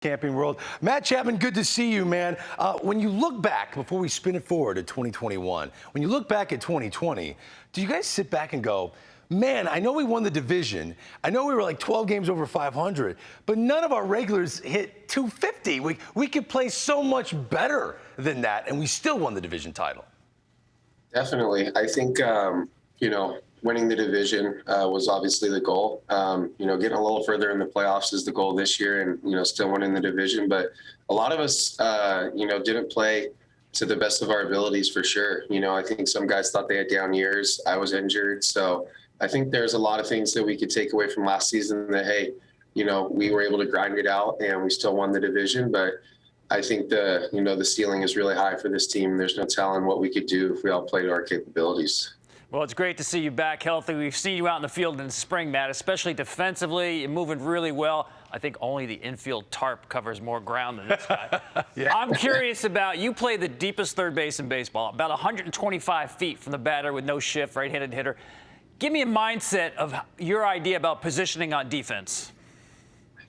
Camping world. Matt Chapman, good to see you, man. When you look back, before we spin it forward to 2021, when you look back at 2020, do you guys sit back and go, man, I know we won the division. I know we were like 12 games over 500, but none of our regulars hit 250. We could play so much better than that, and we still won the division title. Definitely. I think, winning the division was obviously the goal. Getting a little further in the playoffs is the goal this year and, still winning the division. But a lot of us, didn't play to the best of our abilities for sure. I think some guys thought they had down years. I was injured. So I think there's a lot of things that we could take away from last season that, hey, we were able to grind it out and we still won the division. But I think the ceiling is really high for this team. There's no telling what we could do if we all played to our capabilities. Well, it's great to see you back healthy. We've seen you out in the field in the spring, Matt, especially defensively. You're moving really well. I think only the infield tarp covers more ground than this guy. Yeah. I'm curious about, you play the deepest third base in baseball, about 125 feet from the batter with no shift, right-handed hitter. Give me a mindset of your idea about positioning on defense.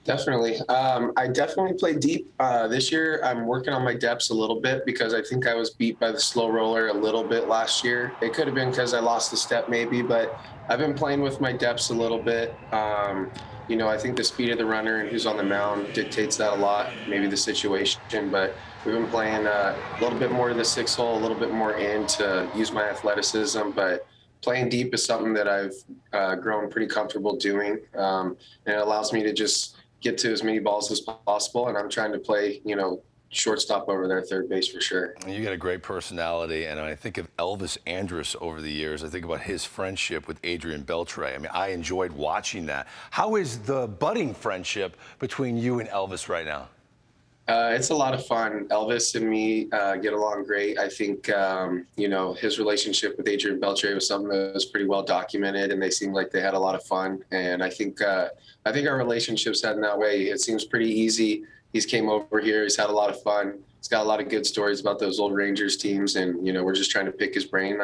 Definitely. I definitely play deep. This year, I'm working on my depths a little bit because I think I was beat by the slow roller a little bit last year. It could have been because I lost a step maybe, but I've been playing with my depths a little bit. I think the speed of the runner and who's on the mound dictates that a lot, maybe the situation, but we've been playing a little bit more to the six hole, a little bit more in to use my athleticism, but playing deep is something that I've grown pretty comfortable doing, and it allows me to just get to as many balls as possible, and I'm trying to play, shortstop over there, third base for sure. You got a great personality, and I think of Elvis Andrus over the years. I think about his friendship with Adrian Beltre. I mean, I enjoyed watching that. How is the budding friendship between you and Elvis right now? It's a lot of fun. Elvis and me get along great. I think, his relationship with Adrian Beltre was something that was pretty well documented, and they seemed like they had a lot of fun. And I think our relationship's heading that way. It seems pretty easy. He's came over here. He's had a lot of fun. He's got a lot of good stories about those old Rangers teams, and we're just trying to pick his brain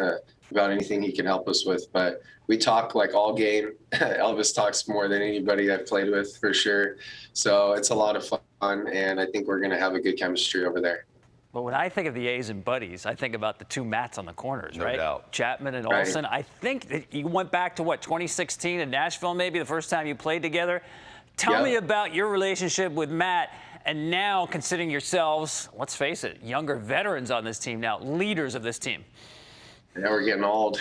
about anything he can help us with. But we talk like all game. Elvis talks more than anybody I've played with for sure. So it's a lot of fun, and I think we're going to have a good chemistry over there. Well, when I think of the A's and buddies, I think about the two Matts on the corners, no right? Doubt. Chapman and Olsen. Right. I think that you went back to, 2016 in Nashville, maybe the first time you played together. Tell me about your relationship with Matt, and now considering yourselves, let's face it, younger veterans on this team now, leaders of this team. Yeah, we're getting old.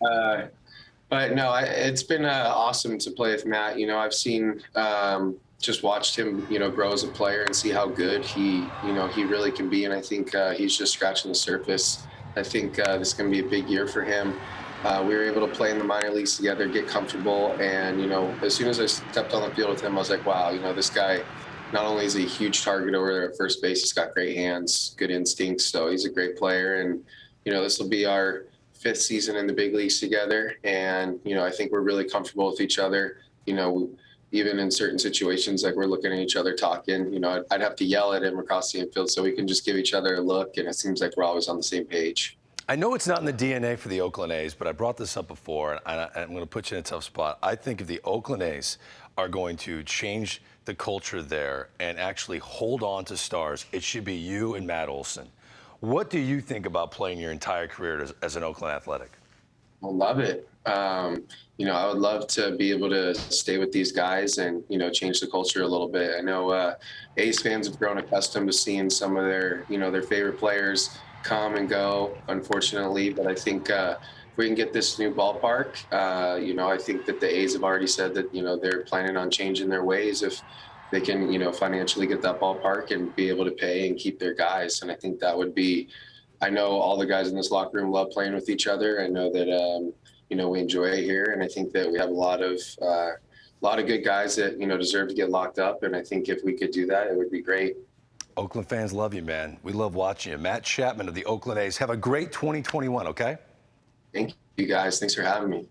But no, it's been awesome to play with Matt. I've seen, just watched him, grow as a player and see how good he really can be. And I think he's just scratching the surface. I think this is going to be a big year for him. We were able to play in the minor leagues together, get comfortable. And, as soon as I stepped on the field with him, I was like, wow, this guy, not only is he a huge target over there at first base, he's got great hands, good instincts. So he's a great player. And, this will be our 5th season in the big leagues together. And, I think we're really comfortable with each other. Even in certain situations, like we're looking at each other talking, I'd have to yell at him across the infield so we can just give each other a look. And it seems like we're always on the same page. I know it's not in the DNA for the Oakland A's, but I brought this up before, and I'm going to put you in a tough spot. I think if the Oakland A's are going to change the culture there and actually hold on to stars, it should be you and Matt Olson. What do you think about playing your entire career as an Oakland Athletic? I love it. I would love to be able to stay with these guys and, change the culture a little bit. I know A's fans have grown accustomed to seeing some of their favorite players come and go, unfortunately. But I think if we can get this new ballpark, I think that the A's have already said that, they're planning on changing their ways if they can, financially get that ballpark and be able to pay and keep their guys. And I think that would be, I know all the guys in this locker room love playing with each other. I know that, we enjoy it here. And I think that we have a lot of good guys that, deserve to get locked up. And I think if we could do that, it would be great. Oakland fans love you, man. We love watching you. Matt Chapman of the Oakland A's. Have a great 2021, okay? Thank you, guys. Thanks for having me.